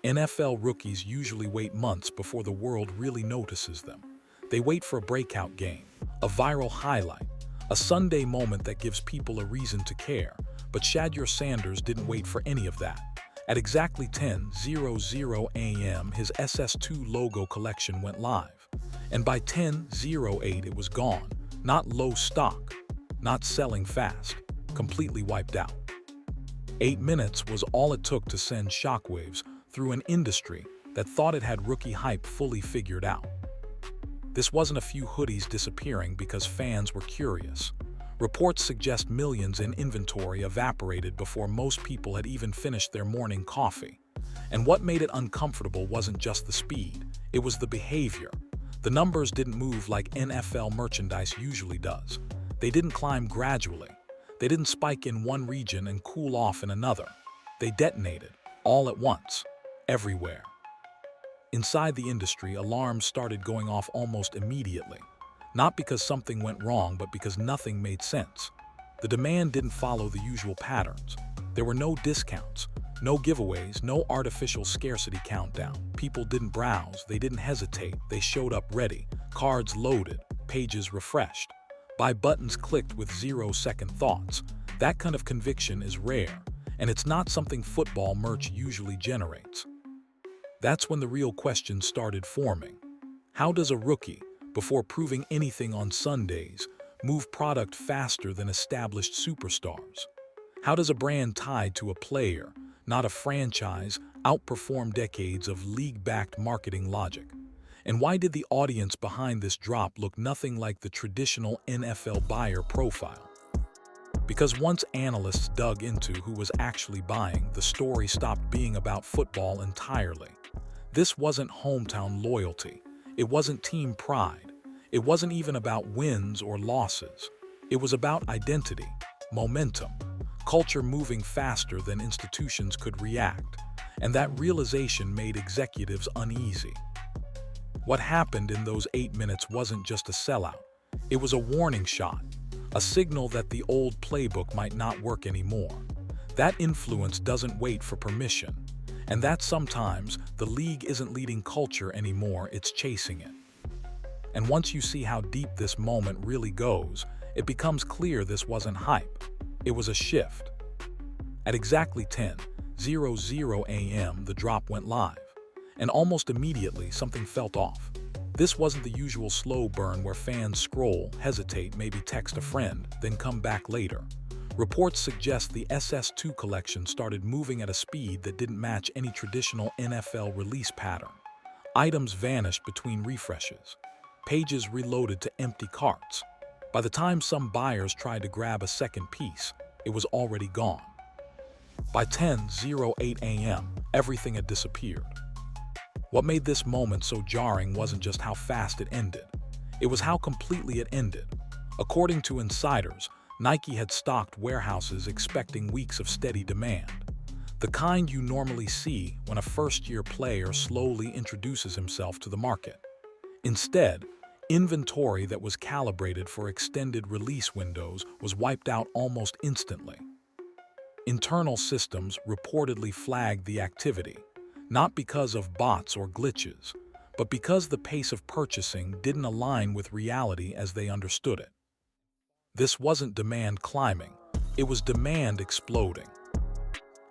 NFL rookies usually wait months before the world really notices them. They wait for a breakout game, a viral highlight, a Sunday moment that gives people a reason to care. But Shedeur Sanders didn't wait for any of that. At exactly 10:00 a.m., his SS2 logo collection went live. And by 10:08, it was gone. Not low stock, not selling fast, completely wiped out. 8 minutes was all it took to send shockwaves through an industry that thought it had rookie hype fully figured out. This wasn't a few hoodies disappearing because fans were curious. Reports suggest millions in inventory evaporated before most people had even finished their morning coffee. And what made it uncomfortable wasn't just the speed, it was the behavior. The numbers didn't move like NFL merchandise usually does. They didn't climb gradually. They didn't spike in one region and cool off in another. They detonated, all at once, everywhere. Inside the industry, alarms started going off almost immediately. Not because something went wrong, but because nothing made sense. The demand didn't follow the usual patterns. There were no discounts, no giveaways, no artificial scarcity countdown. People didn't browse, they didn't hesitate, they showed up ready, cards loaded, pages refreshed. Buy buttons clicked with 0-second thoughts. That kind of conviction is rare, and it's not something football merch usually generates. That's when the real questions started forming. How does a rookie, before proving anything on Sundays, move product faster than established superstars? How does a brand tied to a player, not a franchise, outperform decades of league-backed marketing logic? And why did the audience behind this drop look nothing like the traditional NFL buyer profile? Because once analysts dug into who was actually buying, the story stopped being about football entirely. This wasn't hometown loyalty. It wasn't team pride. It wasn't even about wins or losses. It was about identity, momentum, culture moving faster than institutions could react. And that realization made executives uneasy. What happened in those 8 minutes wasn't just a sellout. It was a warning shot, a signal that the old playbook might not work anymore. That influence doesn't wait for permission. And that sometimes the league isn't leading culture anymore, it's chasing it. And once you see how deep this moment really goes, it becomes clear this wasn't hype. It was a shift. At exactly 10:00 a.m., the drop went live. And almost immediately, something felt off. This wasn't the usual slow burn where fans scroll, hesitate, maybe text a friend, then come back later. Reports suggest the SS2 collection started moving at a speed that didn't match any traditional NFL release pattern. Items vanished between refreshes. Pages reloaded to empty carts. By the time some buyers tried to grab a second piece, it was already gone. By 10:08 a.m., everything had disappeared. What made this moment so jarring wasn't just how fast it ended. It was how completely it ended. According to insiders, Nike had stocked warehouses expecting weeks of steady demand. The kind you normally see when a first-year player slowly introduces himself to the market. Instead, inventory that was calibrated for extended release windows was wiped out almost instantly. Internal systems reportedly flagged the activity, not because of bots or glitches, but because the pace of purchasing didn't align with reality as they understood it. This wasn't demand climbing, it was demand exploding.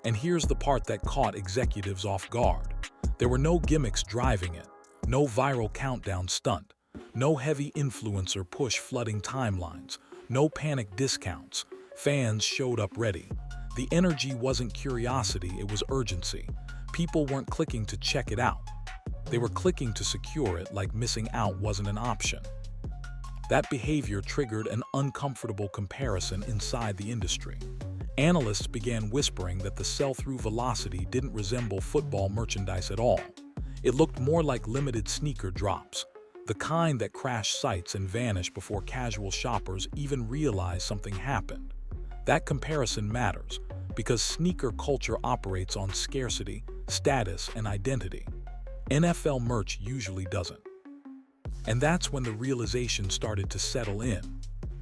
And here's the part that caught executives off guard. There were no gimmicks driving it, no viral countdown stunt, no heavy influencer push flooding timelines, no panic discounts. Fans showed up ready. The energy wasn't curiosity, it was urgency. People weren't clicking to check it out. They were clicking to secure it, like missing out wasn't an option. That behavior triggered an uncomfortable comparison inside the industry. Analysts began whispering that the sell-through velocity didn't resemble football merchandise at all. It looked more like limited sneaker drops, the kind that crash sites and vanish before casual shoppers even realize something happened. That comparison matters, because sneaker culture operates on scarcity, status, and identity. NFL merch usually doesn't. And that's when the realization started to settle in.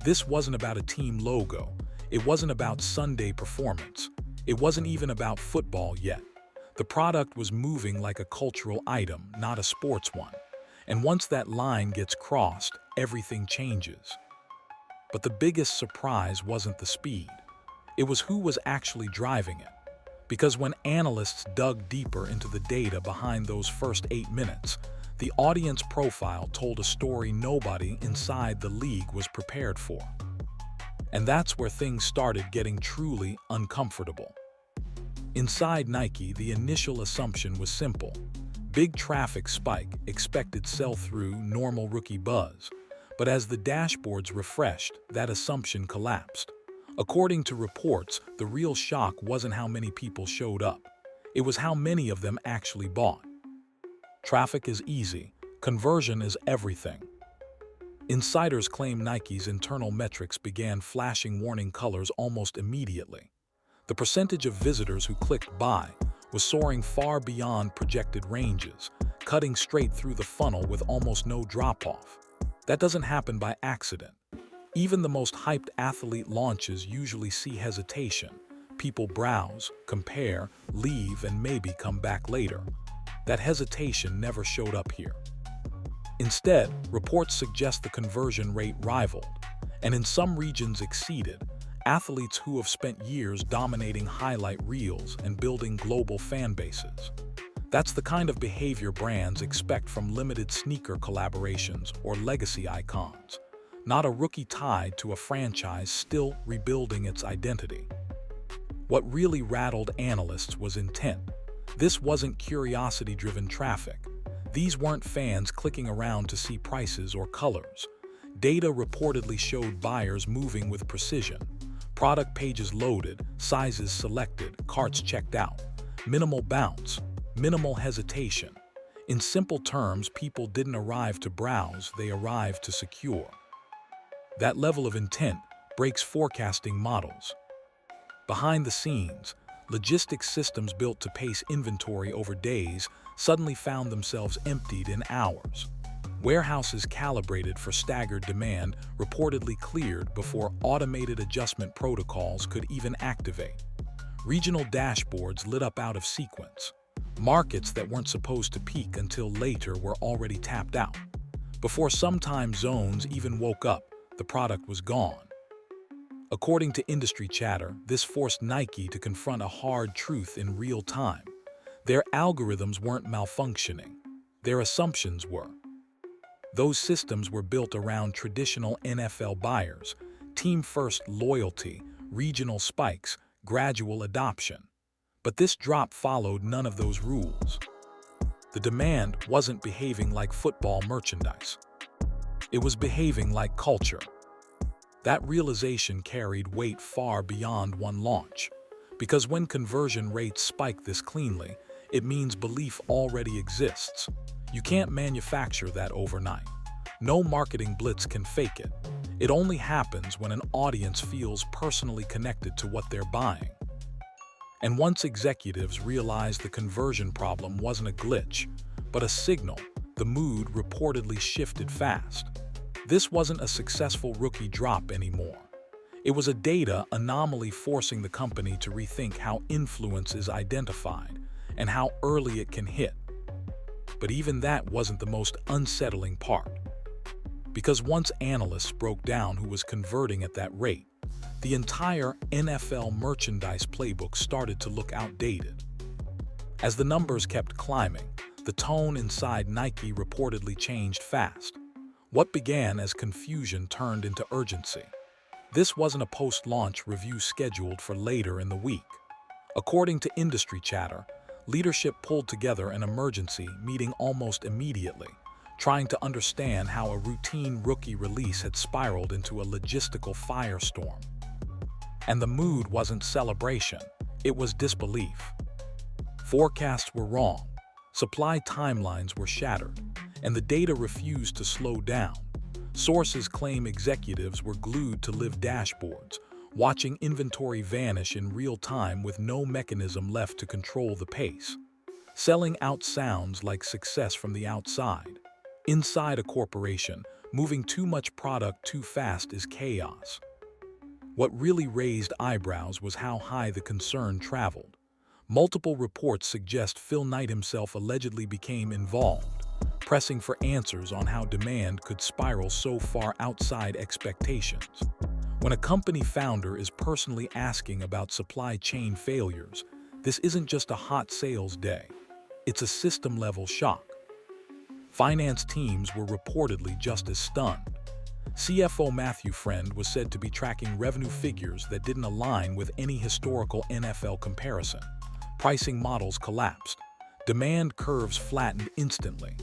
This wasn't about a team logo. It wasn't about Sunday performance. It wasn't even about football yet. The product was moving like a cultural item, not a sports one. And once that line gets crossed, everything changes. But the biggest surprise wasn't the speed. It was who was actually driving it. Because when analysts dug deeper into the data behind those first 8 minutes, the audience profile told a story nobody inside the league was prepared for. And that's where things started getting truly uncomfortable. Inside Nike, the initial assumption was simple. Big traffic spike, expected sell-through, normal rookie buzz. But as the dashboards refreshed, that assumption collapsed. According to reports, the real shock wasn't how many people showed up. It was how many of them actually bought. Traffic is easy. Conversion is everything. Insiders claim Nike's internal metrics began flashing warning colors almost immediately. The percentage of visitors who clicked buy was soaring far beyond projected ranges, cutting straight through the funnel with almost no drop-off. That doesn't happen by accident. Even the most hyped athlete launches usually see hesitation. People browse, compare, leave, and maybe come back later. That hesitation never showed up here. Instead, reports suggest the conversion rate rivaled, and in some regions exceeded, athletes who have spent years dominating highlight reels and building global fan bases. That's the kind of behavior brands expect from limited sneaker collaborations or legacy icons, not a rookie tied to a franchise still rebuilding its identity. What really rattled analysts was intent. This wasn't curiosity-driven traffic. These weren't fans clicking around to see prices or colors. Data reportedly showed buyers moving with precision. Product pages loaded, sizes selected, carts checked out. Minimal bounce, minimal hesitation. In simple terms, people didn't arrive to browse, they arrived to secure. That level of intent breaks forecasting models. Behind the scenes, logistics systems built to pace inventory over days suddenly found themselves emptied in hours. Warehouses calibrated for staggered demand reportedly cleared before automated adjustment protocols could even activate. Regional dashboards lit up out of sequence. Markets that weren't supposed to peak until later were already tapped out. Before some time zones even woke up, the product was gone. According to industry chatter, this forced Nike to confront a hard truth in real time. Their algorithms weren't malfunctioning. Their assumptions were. Those systems were built around traditional NFL buyers, team-first loyalty, regional spikes, gradual adoption. But this drop followed none of those rules. The demand wasn't behaving like football merchandise. It was behaving like culture. That realization carried weight far beyond one launch. Because when conversion rates spike this cleanly, it means belief already exists. You can't manufacture that overnight. No marketing blitz can fake it. It only happens when an audience feels personally connected to what they're buying. And once executives realized the conversion problem wasn't a glitch, but a signal, the mood reportedly shifted fast. This wasn't a successful rookie drop anymore. It was a data anomaly forcing the company to rethink how influence is identified and how early it can hit. But even that wasn't the most unsettling part. Because once analysts broke down who was converting at that rate, the entire NFL merchandise playbook started to look outdated. As the numbers kept climbing, the tone inside Nike reportedly changed fast. What began as confusion turned into urgency. This wasn't a post-launch review scheduled for later in the week. According to industry chatter, leadership pulled together an emergency meeting almost immediately, trying to understand how a routine rookie release had spiraled into a logistical firestorm. And the mood wasn't celebration, it was disbelief. Forecasts were wrong, supply timelines were shattered, and the data refused to slow down. Sources claim executives were glued to live dashboards, watching inventory vanish in real time with no mechanism left to control the pace. Selling out sounds like success from the outside. Inside a corporation, moving too much product too fast is chaos. What really raised eyebrows was how high the concern traveled. Multiple reports suggest Phil Knight himself allegedly became involved, pressing for answers on how demand could spiral so far outside expectations. When a company founder is personally asking about supply chain failures, this isn't just a hot sales day. It's a system-level shock. Finance teams were reportedly just as stunned. CFO Matthew Friend was said to be tracking revenue figures that didn't align with any historical NFL comparison. Pricing models collapsed. Demand curves flattened instantly.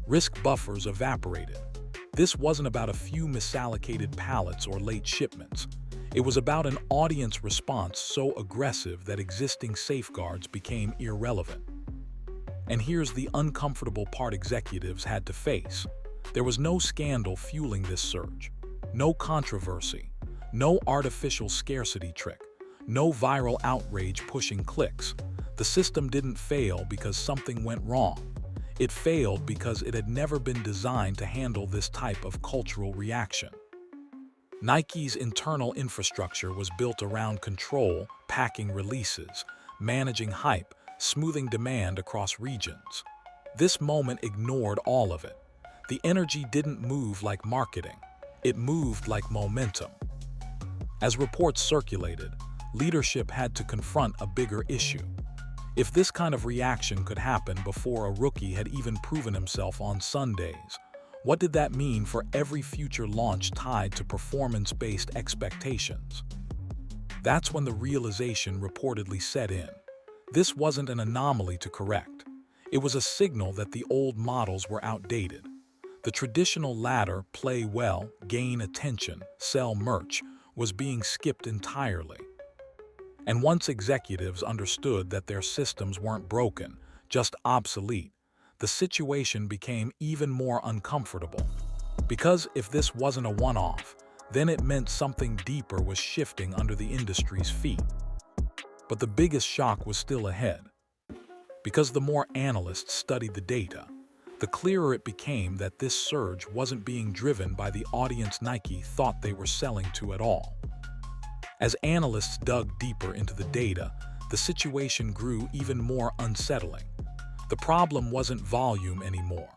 Risk buffers evaporated. This wasn't about a few misallocated pallets or late shipments. It was about an audience response so aggressive that existing safeguards became irrelevant. And here's the uncomfortable part executives had to face. There was no scandal fueling this surge, no controversy, no artificial scarcity trick, no viral outrage pushing clicks. The system didn't fail because something went wrong. It failed because it had never been designed to handle this type of cultural reaction. Nike's internal infrastructure was built around control, packing releases, managing hype, smoothing demand across regions. This moment ignored all of it. The energy didn't move like marketing. It moved like momentum. As reports circulated, leadership had to confront a bigger issue. If this kind of reaction could happen before a rookie had even proven himself on Sundays, what did that mean for every future launch tied to performance-based expectations? That's when the realization reportedly set in. This wasn't an anomaly to correct. It was a signal that the old models were outdated. The traditional ladder, play well, gain attention, sell merch, was being skipped entirely. And once executives understood that their systems weren't broken, just obsolete, the situation became even more uncomfortable. Because if this wasn't a one-off, then it meant something deeper was shifting under the industry's feet. But the biggest shock was still ahead. Because the more analysts studied the data, the clearer it became that this surge wasn't being driven by the audience Nike thought they were selling to at all. As analysts dug deeper into the data, the situation grew even more unsettling. The problem wasn't volume anymore.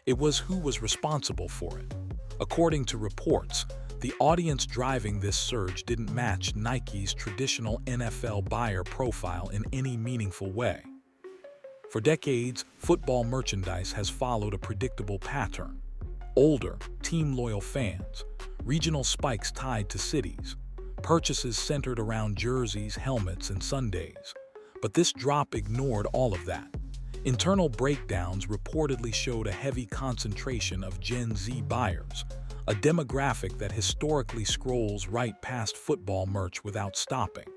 It was who was responsible for it. According to reports, the audience driving this surge didn't match Nike's traditional NFL buyer profile in any meaningful way. For decades, football merchandise has followed a predictable pattern. Older, team-loyal fans, regional spikes tied to cities, purchases centered around jerseys, helmets, and Sundays. But this drop ignored all of that. Internal breakdowns reportedly showed a heavy concentration of Gen Z buyers, a demographic that historically scrolls right past football merch without stopping.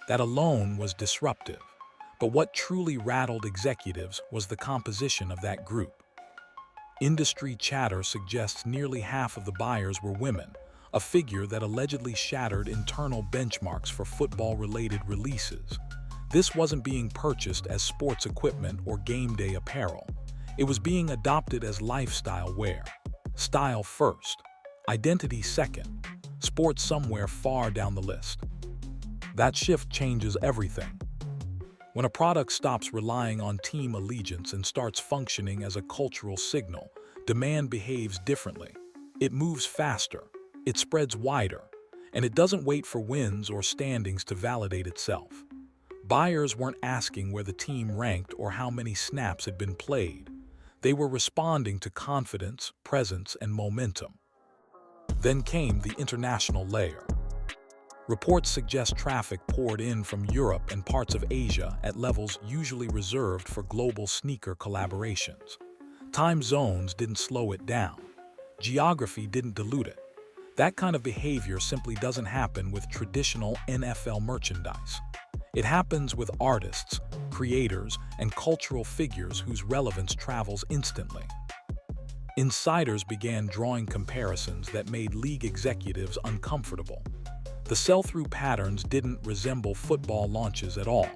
That alone was disruptive. But what truly rattled executives was the composition of that group. Industry chatter suggests nearly half of the buyers were women, a figure that allegedly shattered internal benchmarks for football-related releases. This wasn't being purchased as sports equipment or game day apparel. It was being adopted as lifestyle wear. Style first, identity second, sports somewhere far down the list. That shift changes everything. When a product stops relying on team allegiance and starts functioning as a cultural signal, demand behaves differently. It moves faster, it spreads wider, and it doesn't wait for wins or standings to validate itself. Buyers weren't asking where the team ranked or how many snaps had been played. They were responding to confidence, presence, and momentum. Then came the international layer. Reports suggest traffic poured in from Europe and parts of Asia at levels usually reserved for global sneaker collaborations. Time zones didn't slow it down. Geography didn't dilute it. That kind of behavior simply doesn't happen with traditional NFL merchandise. It happens with artists, creators, and cultural figures whose relevance travels instantly. Insiders began drawing comparisons that made league executives uncomfortable. The sell-through patterns didn't resemble football launches at all.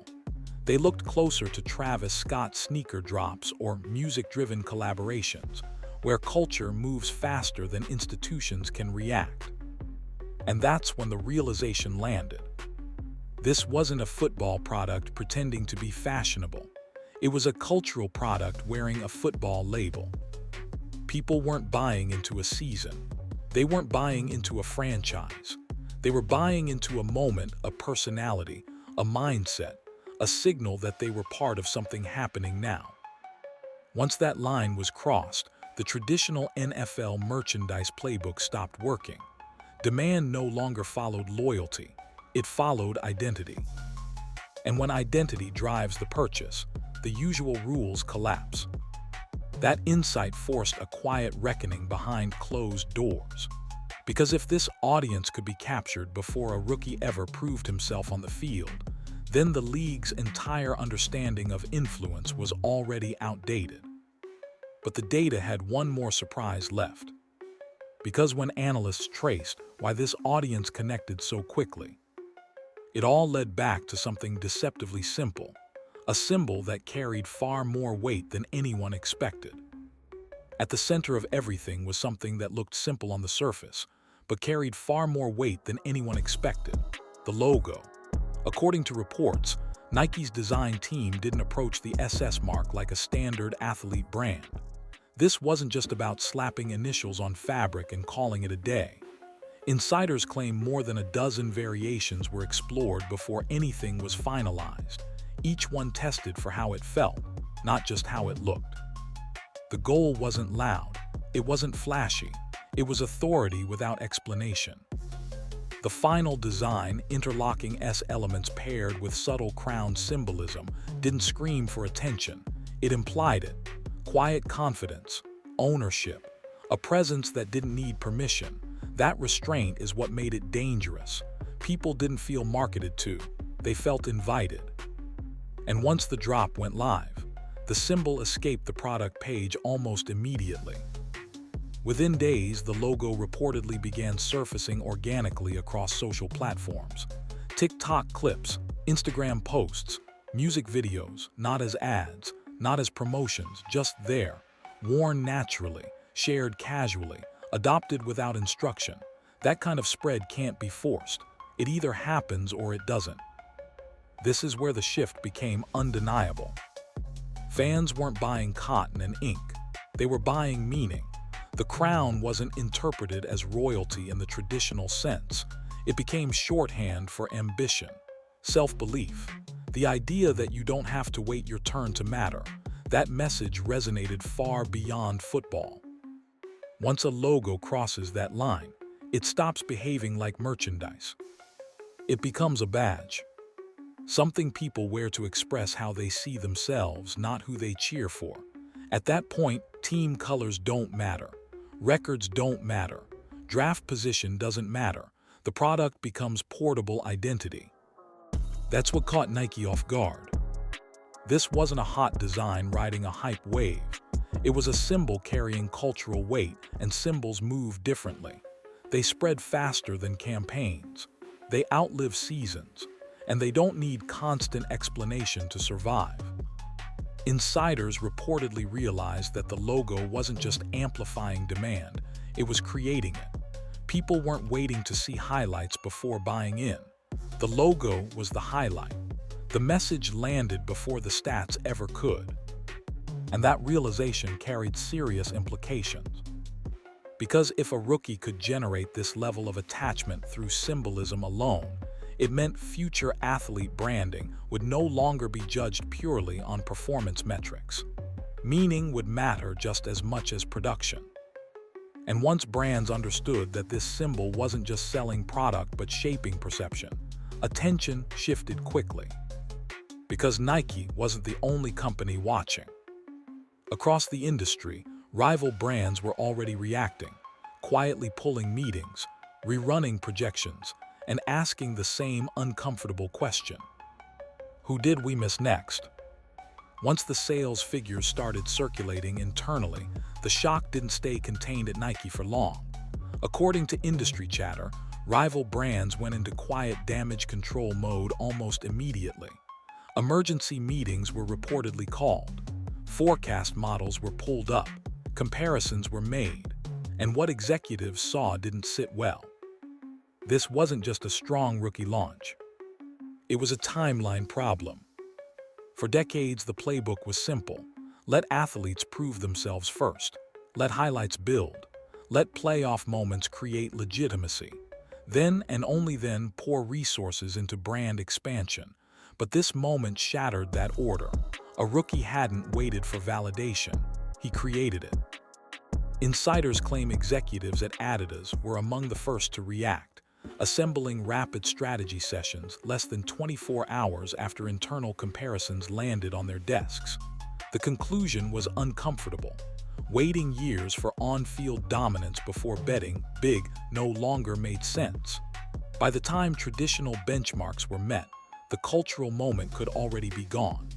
They looked closer to Travis Scott sneaker drops or music-driven collaborations, where culture moves faster than institutions can react. And that's when the realization landed. This wasn't a football product pretending to be fashionable. It was a cultural product wearing a football label. People weren't buying into a season. They weren't buying into a franchise. They were buying into a moment, a personality, a mindset, a signal that they were part of something happening now. Once that line was crossed, the traditional NFL merchandise playbook stopped working. Demand no longer followed loyalty. It followed identity. And when identity drives the purchase, the usual rules collapse. That insight forced a quiet reckoning behind closed doors. Because if this audience could be captured before a rookie ever proved himself on the field, then the league's entire understanding of influence was already outdated. But the data had one more surprise left. Because when analysts traced why this audience connected so quickly, it all led back to something deceptively simple, a symbol that carried far more weight than anyone expected. At the center of everything was something that looked simple on the surface, but carried far more weight than anyone expected: the logo. According to reports, Nike's design team didn't approach the SS mark like a standard athlete brand. This wasn't just about slapping initials on fabric and calling it a day. Insiders claim more than a dozen variations were explored before anything was finalized, each one tested for how it felt, not just how it looked. The goal wasn't loud, it wasn't flashy, it was authority without explanation. The final design, interlocking S elements paired with subtle crown symbolism, didn't scream for attention, it implied it. Quiet confidence, ownership, a presence that didn't need permission. That restraint is what made it dangerous. People didn't feel marketed to, they felt invited. And once the drop went live, the symbol escaped the product page almost immediately. Within days, the logo reportedly began surfacing organically across social platforms. TikTok clips, Instagram posts, music videos, not as ads, not as promotions, just there, worn naturally, shared casually, adopted without instruction. That kind of spread can't be forced. It either happens or it doesn't. This is where the shift became undeniable. Fans weren't buying cotton and ink. They were buying meaning. The crown wasn't interpreted as royalty in the traditional sense. It became shorthand for ambition, self-belief, the idea that you don't have to wait your turn to matter. That message resonated far beyond football. Once a logo crosses that line, it stops behaving like merchandise. It becomes a badge. Something people wear to express how they see themselves, not who they cheer for. At that point, team colors don't matter. Records don't matter. Draft position doesn't matter. The product becomes portable identity. That's what caught Nike off guard. This wasn't a hot design riding a hype wave. It was a symbol carrying cultural weight, and symbols move differently. They spread faster than campaigns. They outlive seasons, and they don't need constant explanation to survive. Insiders reportedly realized that the logo wasn't just amplifying demand, it was creating it. People weren't waiting to see highlights before buying in. The logo was the highlight. The message landed before the stats ever could. And that realization carried serious implications. Because if a rookie could generate this level of attachment through symbolism alone, it meant future athlete branding would no longer be judged purely on performance metrics. Meaning would matter just as much as production. And once brands understood that this symbol wasn't just selling product but shaping perception, attention shifted quickly. Because Nike wasn't the only company watching. Across the industry, rival brands were already reacting, quietly pulling meetings, rerunning projections, and asking the same uncomfortable question: who did we miss next? Once the sales figures started circulating internally, the shock didn't stay contained at Nike for long. According to industry chatter, rival brands went into quiet damage control mode almost immediately. Emergency meetings were reportedly called. Forecast models were pulled up. Comparisons were made. And what executives saw didn't sit well. This wasn't just a strong rookie launch. It was a timeline problem. For decades, the playbook was simple. Let athletes prove themselves first. Let highlights build. Let playoff moments create legitimacy. Then and only then pour resources into brand expansion. But this moment shattered that order. A rookie hadn't waited for validation. He created it. Insiders claim executives at Adidas were among the first to react, assembling rapid strategy sessions less than 24 hours after internal comparisons landed on their desks. The conclusion was uncomfortable. Waiting years for on-field dominance before betting big no longer made sense. By the time traditional benchmarks were met, the cultural moment could already be gone.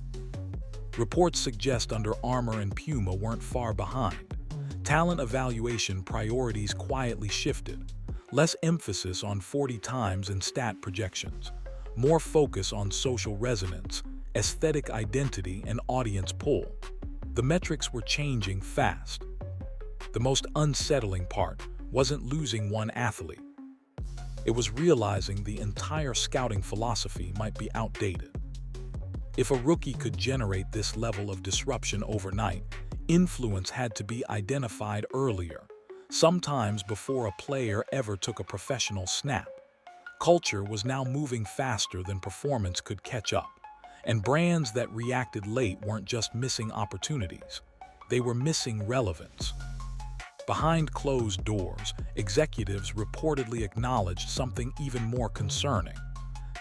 Reports suggest Under Armour and Puma weren't far behind. Talent evaluation priorities quietly shifted. Less emphasis on 40 times and stat projections. More focus on social resonance, aesthetic identity, and audience pull. The metrics were changing fast. The most unsettling part wasn't losing one athlete. It was realizing the entire scouting philosophy might be outdated. If a rookie could generate this level of disruption overnight, influence had to be identified earlier, sometimes before a player ever took a professional snap. Culture was now moving faster than performance could catch up, and brands that reacted late weren't just missing opportunities, they were missing relevance. Behind closed doors, executives reportedly acknowledged something even more concerning.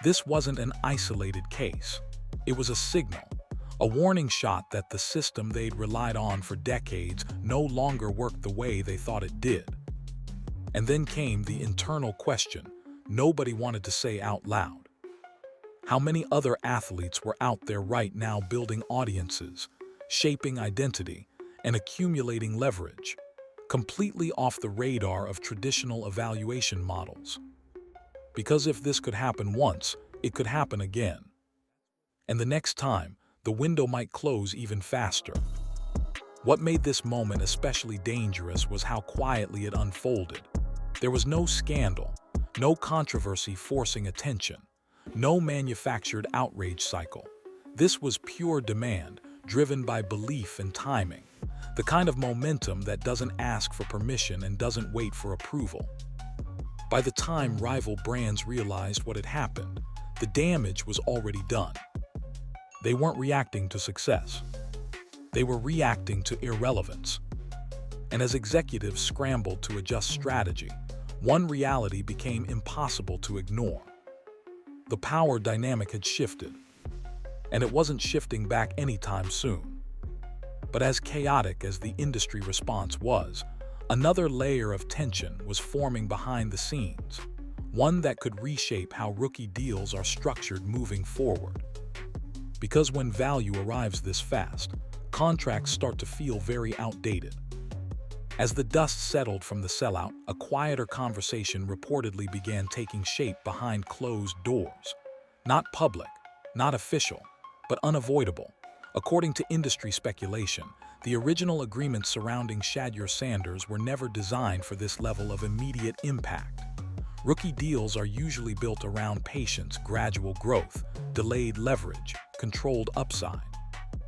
This wasn't an isolated case. It was a signal, a warning shot that the system they'd relied on for decades no longer worked the way they thought it did. And then came the internal question nobody wanted to say out loud. How many other athletes were out there right now building audiences, shaping identity, and accumulating leverage, completely off the radar of traditional evaluation models? Because if this could happen once, it could happen again. And the next time, the window might close even faster. What made this moment especially dangerous was how quietly it unfolded. There was no scandal, no controversy forcing attention, no manufactured outrage cycle. This was pure demand, driven by belief and timing, the kind of momentum that doesn't ask for permission and doesn't wait for approval. By the time rival brands realized what had happened, the damage was already done. They weren't reacting to success. They were reacting to irrelevance. And as executives scrambled to adjust strategy, one reality became impossible to ignore. The power dynamic had shifted, and it wasn't shifting back anytime soon. But as chaotic as the industry response was, another layer of tension was forming behind the scenes, one that could reshape how rookie deals are structured moving forward. Because when value arrives this fast, contracts start to feel very outdated. As the dust settled from the sellout, a quieter conversation reportedly began taking shape behind closed doors. Not public, not official, but unavoidable. According to industry speculation, the original agreements surrounding Shedeur Sanders were never designed for this level of immediate impact. Rookie deals are usually built around patience, gradual growth, delayed leverage, controlled upside.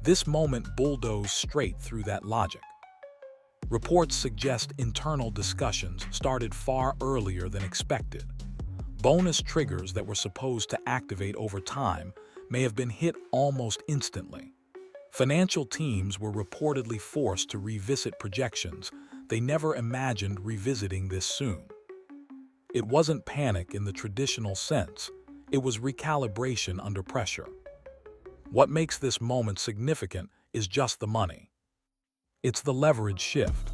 This moment bulldozed straight through that logic. Reports suggest internal discussions started far earlier than expected. Bonus triggers that were supposed to activate over time may have been hit almost instantly. Financial teams were reportedly forced to revisit projections they never imagined revisiting this soon. It wasn't panic in the traditional sense, it was recalibration under pressure. What makes this moment significant is just the money. It's the leverage shift.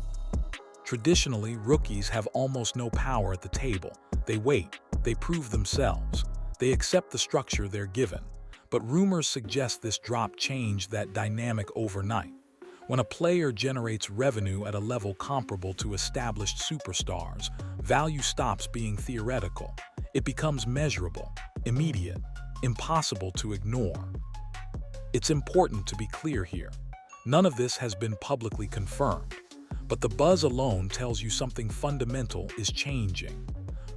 Traditionally, rookies have almost no power at the table. They wait, they prove themselves, they accept the structure they're given. But rumors suggest this drop changed that dynamic overnight. When a player generates revenue at a level comparable to established superstars, value stops being theoretical. It becomes measurable, immediate, impossible to ignore. It's important to be clear here. None of this has been publicly confirmed, but the buzz alone tells you something fundamental is changing.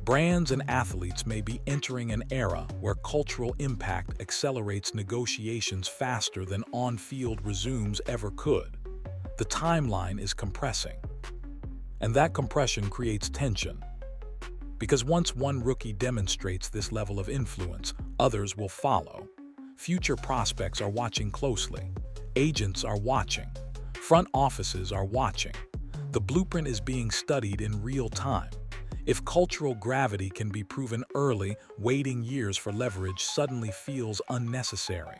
Brands and athletes may be entering an era where cultural impact accelerates negotiations faster than on-field resumes ever could. The timeline is compressing. And that compression creates tension. Because once one rookie demonstrates this level of influence, others will follow. Future prospects are watching closely. Agents are watching. Front offices are watching. The blueprint is being studied in real time. If cultural gravity can be proven early, waiting years for leverage suddenly feels unnecessary.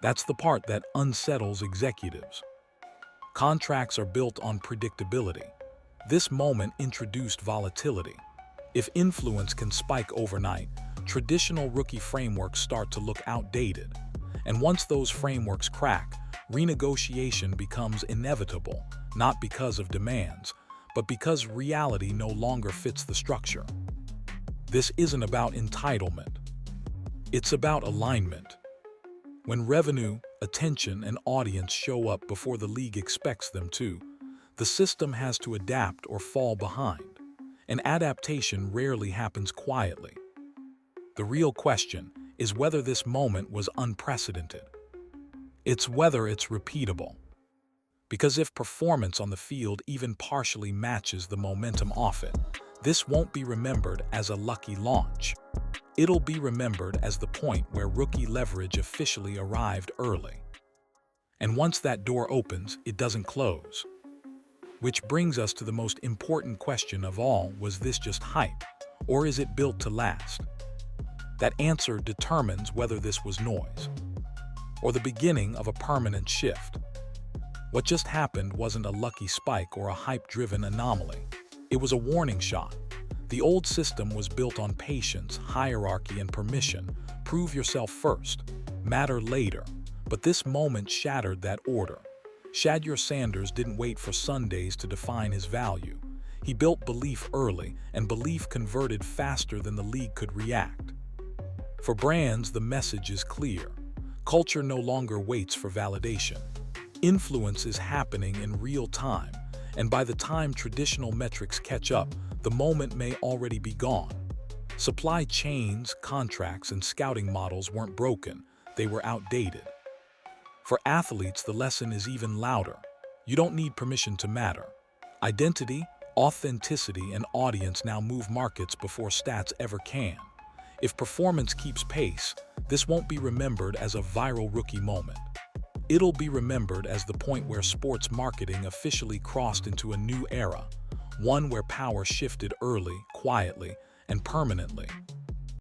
That's the part that unsettles executives. Contracts are built on predictability. This moment introduced volatility. If influence can spike overnight, traditional rookie frameworks start to look outdated. And once those frameworks crack, renegotiation becomes inevitable, not because of demands, but because reality no longer fits the structure. This isn't about entitlement. It's about alignment. When revenue, attention, and audience show up before the league expects them to, the system has to adapt or fall behind. And adaptation rarely happens quietly. The real question is whether this moment was unprecedented. It's whether it's repeatable. Because if performance on the field even partially matches the momentum off it, this won't be remembered as a lucky launch. It'll be remembered as the point where rookie leverage officially arrived early. And once that door opens, it doesn't close. Which brings us to the most important question of all: was this just hype, or is it built to last? That answer determines whether this was noise, or the beginning of a permanent shift. What just happened wasn't a lucky spike or a hype-driven anomaly. It was a warning shot. The old system was built on patience, hierarchy, and permission. Prove yourself first, matter later. But this moment shattered that order. Shedeur Sanders didn't wait for Sundays to define his value. He built belief early, and belief converted faster than the league could react. For brands, the message is clear. Culture no longer waits for validation. Influence is happening in real time, and by the time traditional metrics catch up, the moment may already be gone. Supply chains, contracts, and scouting models weren't broken, they were outdated. For athletes, the lesson is even louder. You don't need permission to matter. Identity, authenticity, and audience now move markets before stats ever can. If performance keeps pace, this won't be remembered as a viral rookie moment. It'll be remembered as the point where sports marketing officially crossed into a new era, one where power shifted early, quietly, and permanently.